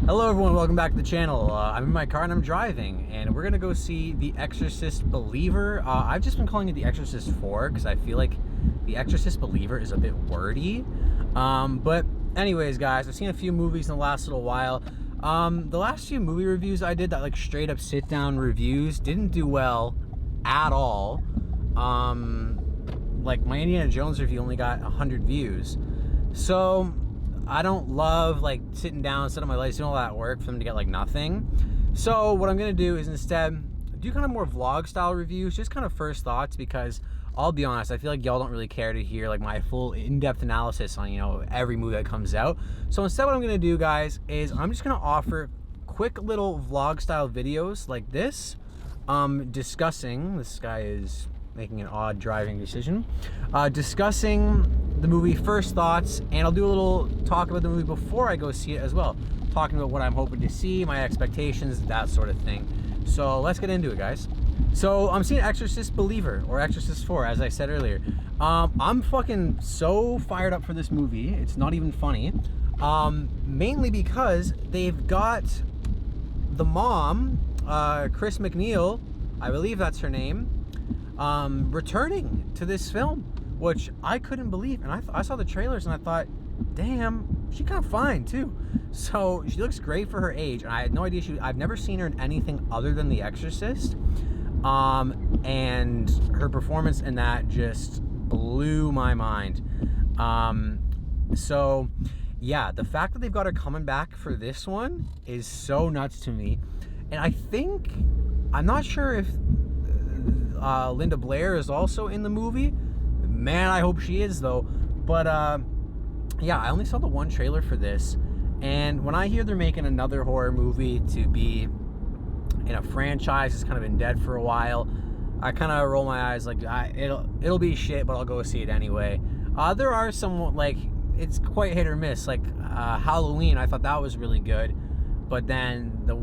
Hello everyone, welcome back to the channel. I'm in my car and I'm driving, and we're gonna go see The Exorcist Believer. I've just been calling it The Exorcist 4 because I feel like The Exorcist Believer is a bit wordy. But anyways, guys, I've seen a few movies in the last little while. The last few movie reviews I did, that like straight up sit down reviews, didn't do well at all. Like my Indiana Jones review only got 100 views. So I don't love like sitting down, setting my lights, doing all that work for them to get like nothing. So what I'm gonna do is instead do kind of more vlog style reviews, just kind of first thoughts, because I'll be honest, I feel like y'all don't really care to hear like my full in-depth analysis on, you know, every movie that comes out. So instead what I'm gonna do, guys, is I'm just gonna offer quick little vlog style videos like this, discussing, this guy is making an odd driving decision, discussing the movie first thoughts, and I'll do a little talk about the movie before I go see it as well, talking about what I'm hoping to see, my expectations, that sort of thing. So let's get into it, guys. So I'm seeing Exorcist Believer, or Exorcist 4, as I said earlier. I'm fucking so fired up for this movie, it's not even funny. Mainly because they've got the mom, Chris McNeil, I believe that's her name, returning to this film, which I couldn't believe. And I saw the trailers and I thought, damn, she kind of fine too. So she looks great for her age, and I had no idea I've never seen her in anything other than The Exorcist. And her performance in that just blew my mind. So yeah, the fact that they've got her coming back for this one is so nuts to me. And I think, I'm not sure if Linda Blair is also in the movie. Man, I hope she is though. But yeah, I only saw the one trailer for this, and when I hear they're making another horror movie to be in a franchise that's kind of been dead for a while, I kind of roll my eyes like, it'll be shit, but I'll go see it anyway. There are some, like, it's quite hit or miss. Like Halloween, I thought that was really good, but then the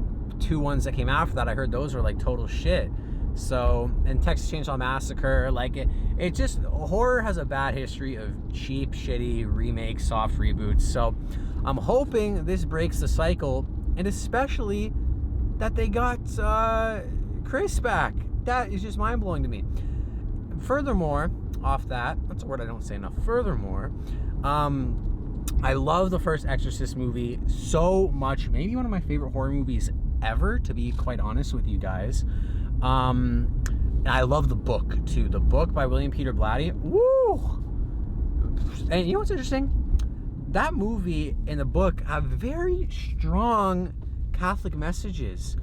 two ones that came after that, I heard those were like total shit. So, and Texas Chainsaw Massacre, like it just, horror has a bad history of cheap, shitty remakes, soft reboots. So I'm hoping this breaks the cycle, and especially that they got Chris back. That is just mind-blowing to me. Furthermore, off that's a word I don't say enough. Furthermore, I love the first Exorcist movie so much. Maybe one of my favorite horror movies ever, to be quite honest with you guys. And I love the book too. The book by William Peter Blatty. Woo! And you know what's interesting? That movie and the book have very strong Catholic messages,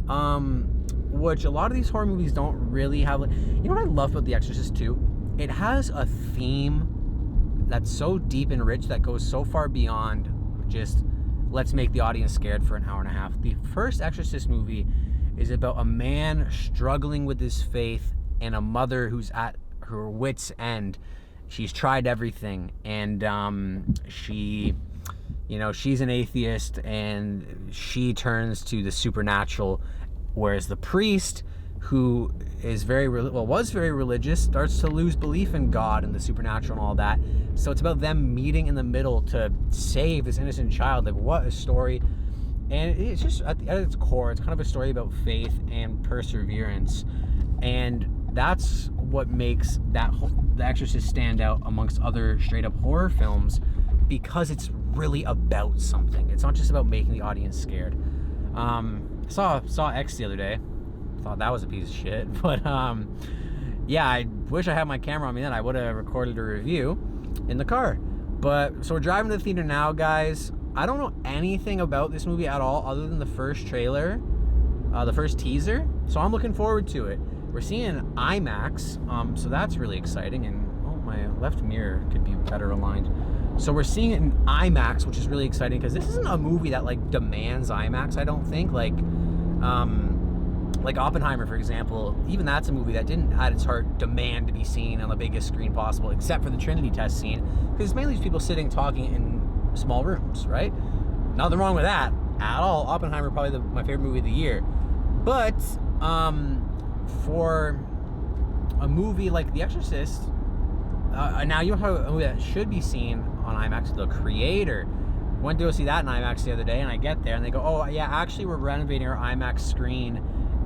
which a lot of these horror movies don't really have. You know what I love about The Exorcist 2? It has a theme that's so deep and rich that goes so far beyond just let's make the audience scared for an hour and a half. The first Exorcist movie is about a man struggling with his faith and a mother who's at her wit's end. She's tried everything, and she, you know, she's an atheist, and she turns to the supernatural, whereas the priest, who is was very religious, starts to lose belief in God and the supernatural and all that. So it's about them meeting in the middle to save this innocent child. Like, what a story. And it's just, at its core, it's kind of a story about faith and perseverance. And that's what makes The Exorcist stand out amongst other straight-up horror films, because it's really about something. It's not just about making the audience scared. I saw X the other day. Thought that was a piece of shit. But yeah, I wish I had my camera on me then. I would have recorded a review in the car. But so we're driving to the theater now, guys. I don't know anything about this movie at all other than the first trailer, the first teaser. So I'm looking forward to it. We're seeing an IMAX, so that's really exciting. And oh, my left mirror could be better aligned. So we're seeing it in IMAX, which is really exciting, because this isn't a movie that like demands IMAX, I don't think. Like Oppenheimer, for example, even that's a movie that didn't at its heart demand to be seen on the biggest screen possible, except for the Trinity test scene, because it's mainly just people sitting talking in small rooms, right? Nothing wrong with that at all. Oppenheimer, probably my favorite movie of the year. But for a movie like The Exorcist, now you know how a movie that should be seen on IMAX, The Creator, Went to go see that in IMAX the other day, and I get there, and they go, oh, yeah, actually, we're renovating our IMAX screen,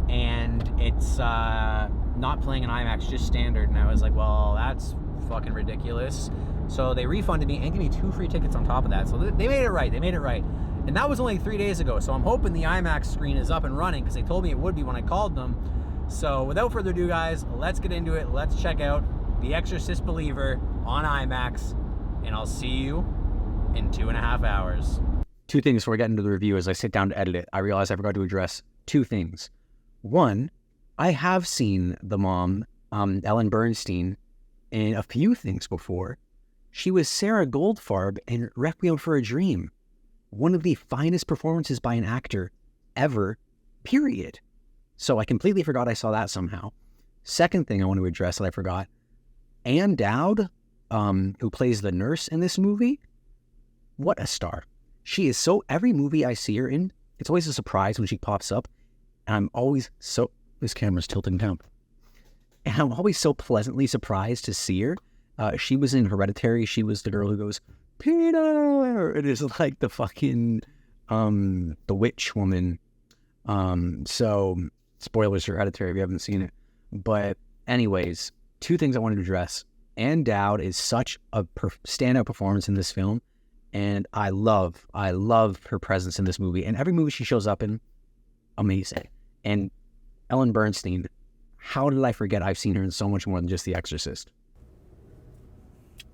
and it's not playing in IMAX, just standard. And I was like, well, that's fucking ridiculous. So they refunded me and gave me 2 free tickets on top of that. So they made it right. They made it right. And that was only 3 days ago. So I'm hoping the IMAX screen is up and running, because they told me it would be when I called them. So without further ado, guys, let's get into it. Let's check out The Exorcist Believer on IMAX, and I'll see you in 2.5 hours. 2 things before I get into the review. As I sit down to edit it, I realized I forgot to address 2 things. One, I have seen the mom, Ellen Bernstein, in a few things before. She was Sarah Goldfarb in Requiem for a Dream. One of the finest performances by an actor ever, period. So I completely forgot I saw that somehow. Second thing I want to address that I forgot, Ann Dowd, who plays the nurse in this movie, what a star. She is so, every movie I see her in, it's always a surprise when she pops up, and I'm always so, this camera's tilting down, and I'm always so pleasantly surprised to see her. She was in Hereditary. She was the girl who goes, Peter! It is like the fucking, the witch woman. So, spoilers for Hereditary if you haven't seen it. But anyways, 2 things I wanted to address. Ann Dowd is such a standout performance in this film, and I love her presence in this movie. And every movie she shows up in, amazing. And Ellen Bernstein, how did I forget I've seen her in so much more than just The Exorcist?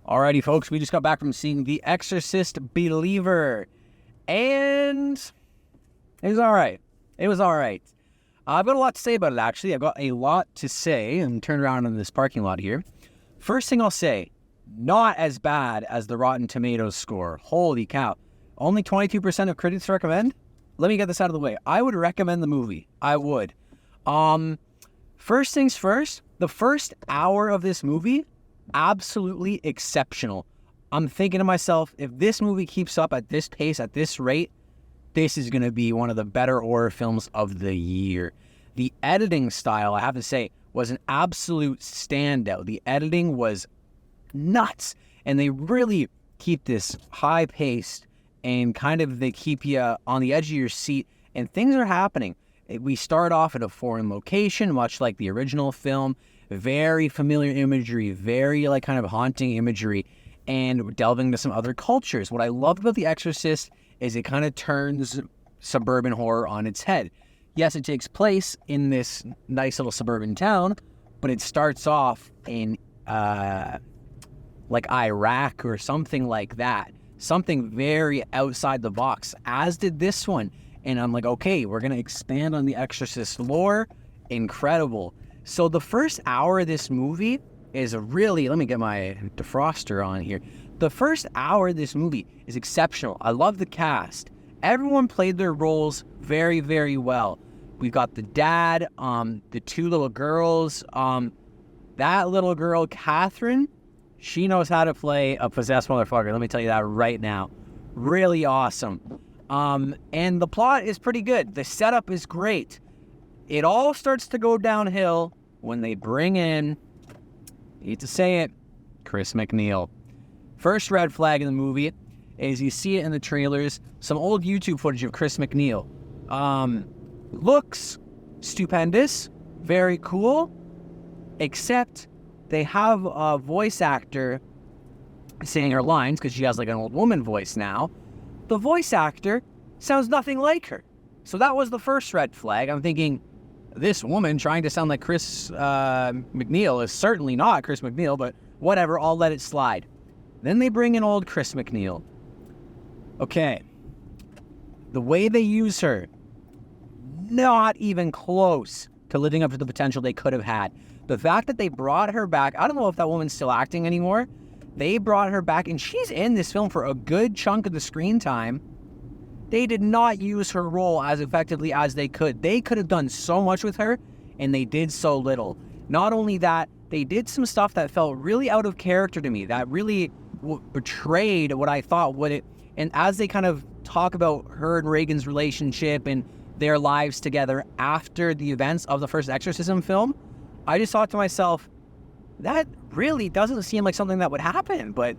Alrighty, folks, we just got back from seeing The Exorcist Believer, and it was alright. It was alright. I've got a lot to say about it, actually. I've got a lot to say, and turn around in this parking lot here. First thing I'll say, not as bad as the Rotten Tomatoes score. Holy cow. Only 22% of critics recommend? Let me get this out of the way. I would recommend the movie. I would. First things first, the first hour of this movie, absolutely exceptional. I'm thinking to myself, if this movie keeps up at this pace, at this rate, this is going to be one of the better horror films of the year. The editing style, I have to say, was an absolute standout. The editing was nuts, and they really keep this high-paced, and kind of they keep you on the edge of your seat, and things are happening. We start off at a foreign location, much like the original film. Very familiar imagery, very like kind of haunting imagery, and we're delving into some other cultures. What I love about The Exorcist is it kind of turns suburban horror on its head. Yes, it takes place in this nice little suburban town, but it starts off in like Iraq or something like that. Something very outside the box, as did this one. And I'm like, okay, we're going to expand on the Exorcist lore. Incredible. So the first hour of this movie is really, let me get my defroster on here. The first hour of this movie is exceptional. I love the cast. Everyone played their roles very, very well. We've got the dad, the 2 little girls. That little girl, Catherine, she knows how to play a possessed motherfucker. Let me tell you that right now. Really awesome. And the plot is pretty good. The setup is great. It all starts to go downhill when they bring in, I hate to say it, Chris McNeil. First red flag in the movie is you see it in the trailers, some old YouTube footage of Chris McNeil. Looks stupendous, very cool, except they have a voice actor saying her lines, because she has like an old woman voice now. The voice actor sounds nothing like her. So that was the first red flag. I'm thinking, this woman trying to sound like Chris McNeil is certainly not Chris McNeil, but whatever, I'll let it slide. Then they bring in old Chris McNeil. Okay. The way they use her, not even close to living up to the potential they could have had. The fact that they brought her back, I don't know if that woman's still acting anymore. They brought her back, and she's in this film for a good chunk of the screen time. They did not use her role as effectively as they could. They could have done so much with her, and they did so little. Not only that, they did some stuff that felt really out of character to me, that really betrayed what I thought would it. And as they kind of talk about her and Reagan's relationship and their lives together after the events of the first Exorcism film, I just thought to myself, that really doesn't seem like something that would happen, but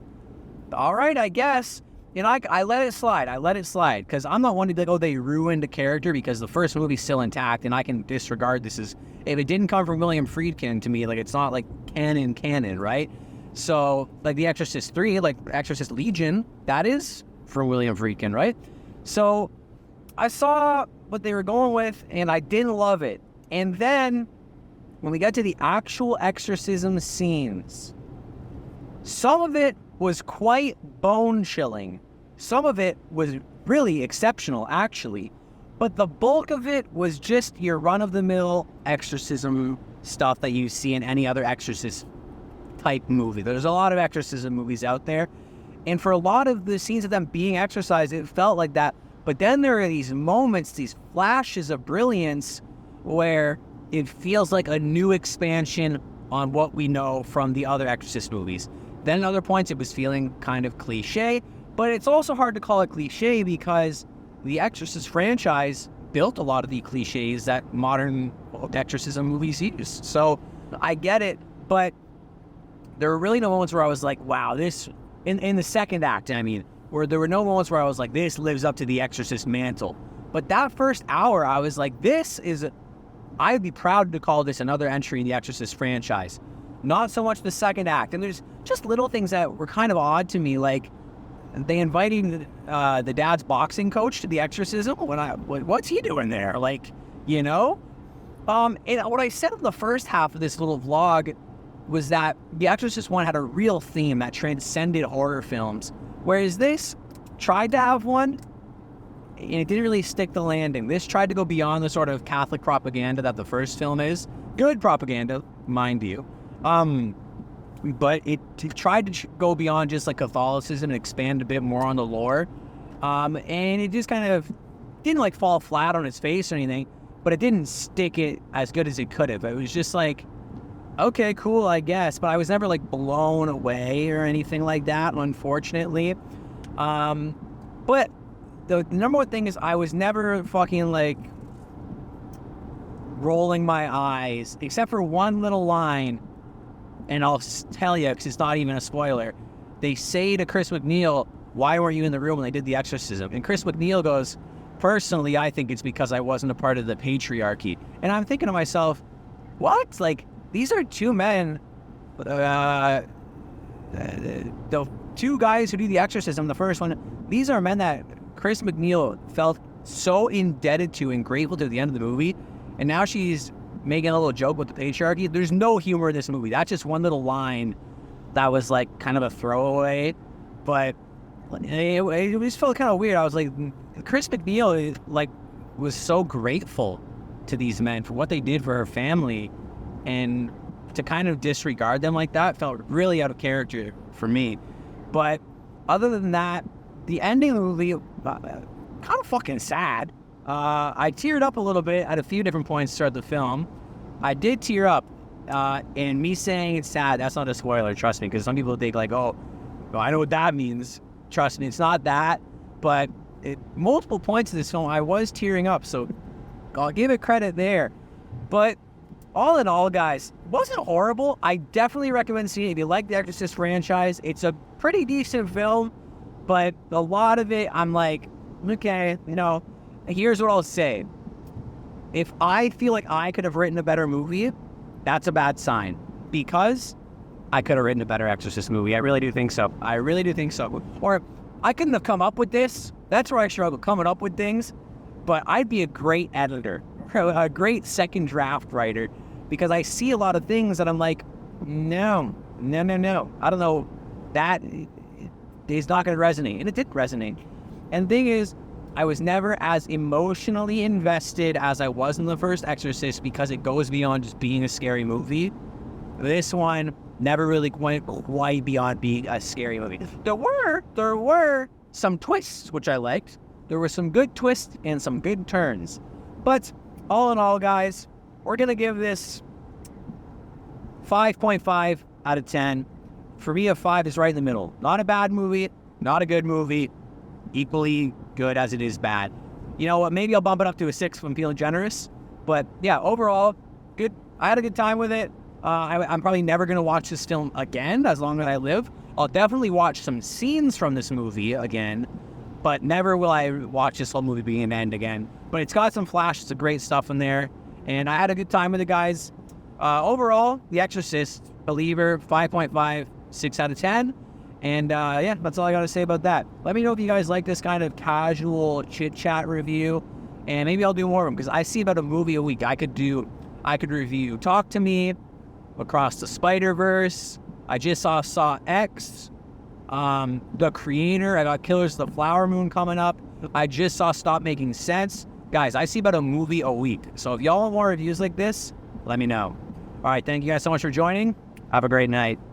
all right, I guess. I let it slide. Because I'm not one to be like, oh, they ruined a character because the first movie's still intact, and I can disregard this as if it didn't come from William Friedkin to me, like it's not like canon, right? So like The Exorcist 3, like Exorcist Legion, that is from William Friedkin, right? So I saw what they were going with, and I didn't love it. And then when we got to the actual exorcism scenes, some of it was quite bone-chilling. Some of it was really exceptional, actually. But the bulk of it was just your run-of-the-mill exorcism stuff that you see in any other exorcist-type movie. There's a lot of exorcism movies out there. And for a lot of the scenes of them being exorcised, it felt like that. But then there are these moments, these flashes of brilliance where it feels like a new expansion on what we know from the other Exorcist movies. Then at other points, it was feeling kind of cliche, but it's also hard to call it cliche because the Exorcist franchise built a lot of the cliches that modern exorcism movies use. So I get it, but there were really no moments where I was like, wow, this, in the second act, I mean, where there were no moments where I was like, this lives up to the Exorcist mantle. But that first hour, I was like, I'd be proud to call this another entry in the Exorcist franchise. Not so much the second act. And there's just little things that were kind of odd to me, like they invited the dad's boxing coach to the exorcism. What's he doing there? Like, you know? And what I said in the first half of this little vlog was that The Exorcist 1 had a real theme that transcended horror films, whereas this tried to have one, and it didn't really stick the landing. This tried to go beyond the sort of Catholic propaganda that the first film is. Good propaganda, mind you. But it tried to go beyond just like Catholicism and expand a bit more on the lore. And it just kind of didn't like fall flat on its face or anything, but it didn't stick it as good as it could have. It was just like, okay, cool, I guess. But I was never like blown away or anything like that, unfortunately. But the number one thing is I was never fucking like rolling my eyes, except for one little line. And I'll tell you, because it's not even a spoiler. They say to Chris McNeil, why weren't you in the room when they did the exorcism? And Chris McNeil goes, personally, I think it's because I wasn't a part of the patriarchy. And I'm thinking to myself, what? Like, these are two men, the two guys who do the exorcism, the first one, these are men that Chris McNeil felt so indebted to and grateful to at the end of the movie. And now she's making a little joke with the patriarchy. There's no humor in this movie. That's just one little line that was like kind of a throwaway, but it just felt kind of weird. I was like, Chris McNeil like was so grateful to these men for what they did for her family, and to kind of disregard them like that felt really out of character for me. But other than that, the ending of the movie kind of fucking sad. I teared up a little bit at a few different points throughout the film. I did tear up, and me saying it's sad, that's not a spoiler, trust me, because some people think like, oh, well, I know what that means. Trust me, it's not that, but at multiple points in this film, I was tearing up, so I'll give it credit there. But all in all, guys, it wasn't horrible. I definitely recommend seeing it if you like the Exorcist franchise. It's a pretty decent film, but a lot of it, I'm like, okay, you know, here's what I'll say. If I feel like I could have written a better movie, that's a bad sign. Because I could have written a better Exorcist movie. I really do think so. Or I couldn't have come up with this. That's where I struggle, coming up with things. But I'd be a great editor, a great second draft writer. Because I see a lot of things that I'm like, no. I don't know. That is not going to resonate. And it did resonate. And the thing is, I was never as emotionally invested as I was in the first Exorcist because it goes beyond just being a scary movie. This one never really went quite beyond being a scary movie. There were some twists, which I liked. There were some good twists and some good turns. But all in all, guys, we're going to give this 5.5 out of 10. For me, a 5 is right in the middle. Not a bad movie, not a good movie. Equally good as it is bad. You know what? Maybe I'll bump it up to a 6 if I'm feeling generous. But yeah, overall, good. I had a good time with it. I'm probably never going to watch this film again as long as I live. I'll definitely watch some scenes from this movie again, but never will I watch this whole movie beginning to end again. But it's got some flashes of great stuff in there, and I had a good time with it, guys. Overall, The Exorcist, Believer, 5.5, 6 out of 10. And yeah, that's all I got to say about that. Let me know if you guys like this kind of casual chit-chat review, and maybe I'll do more of them, because I see about a movie a week. I could review Talk to Me, Across the Spider-Verse. I just saw X, The Creator. I got Killers of the Flower Moon coming up. I just saw Stop Making Sense. Guys, I see about a movie a week. So if y'all want more reviews like this, let me know. All right, thank you guys so much for joining. Have a great night.